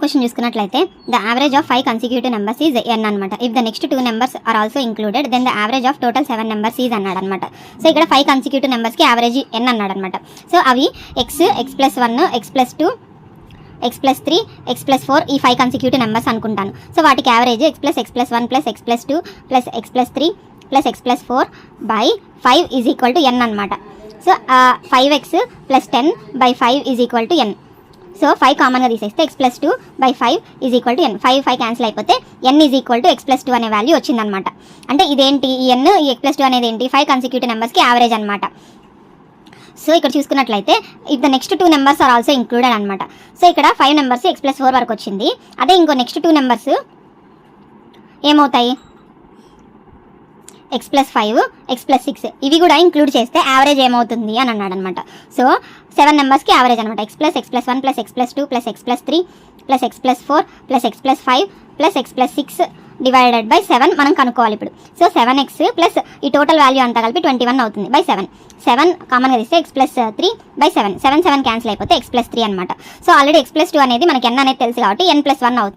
Question చూసుకున్నట్లయితే the average of 5 consecutive numbers is n అనమాట. If the next 2 numbers are also included then the average of total 7 numbers is అన్నాడు అనమాట. So ఇక్కడ 5 consecutive నెంబర్స్కి average n అన్నాడు అనమాట. So అవి x+1 x+2 x+3 x+4 ఈ 5 కన్సిక్యూటివ్ నెంబర్స్ అనుకుంటాను. సో వాటికి average x+1 x+2 x+3 x+4 by 5 is equal to n అనమాట. So 5x + 10 by 5 is equal to n. So 5 కామన్గా తీసేస్తే x+2 by 5 is equal to n. 5 cancel అయిపోతే n is equal to x+2 అనే value వచ్చిందనమాట. అంటే ఇదేంటి ఈ n ఈ x+2 అనేది ఏంటి 5 కన్సిక్యూటివ్ నెంబర్స్కి యావరేజ్ అనమాట. సో ఇక్కడ చూసుకున్నట్లయితే if the next 2 numbers are also included అనమాట. సో ఇక్కడ 5 నెంబర్స్ x+4 వరకు వచ్చింది. అదే ఇంకో నెక్స్ట్ 2 నెంబర్స్ ఏమవుతాయి x+5 x+6 ఇవి కూడా ఇంక్లూడ్ చేస్తే యావరేజ్ ఏమవుతుంది అని అన్నాడు అనమాట. సో 7 నెంబర్స్కి యావరేజ్ అనమాట. x+1 x+2 x+3 x+4 x+5 x+6 divided by 7 మనం కనుక్కోవాలి ఇప్పుడు. సో 7x ప్లస్ ఈ టోటల్ వాల్యూ అంతా కలిపి 21 అవుతుంది బై 7. 7 కామన్గా తీస్తే x+3 బై 7 7 క్యాన్సిల్ అయిపోతే x+3 అనమాట. సో ఆల్రెడీ x+2 అనేది మనకి n అనేది తెలుసు కాబట్టి n+1 అవుతుంది.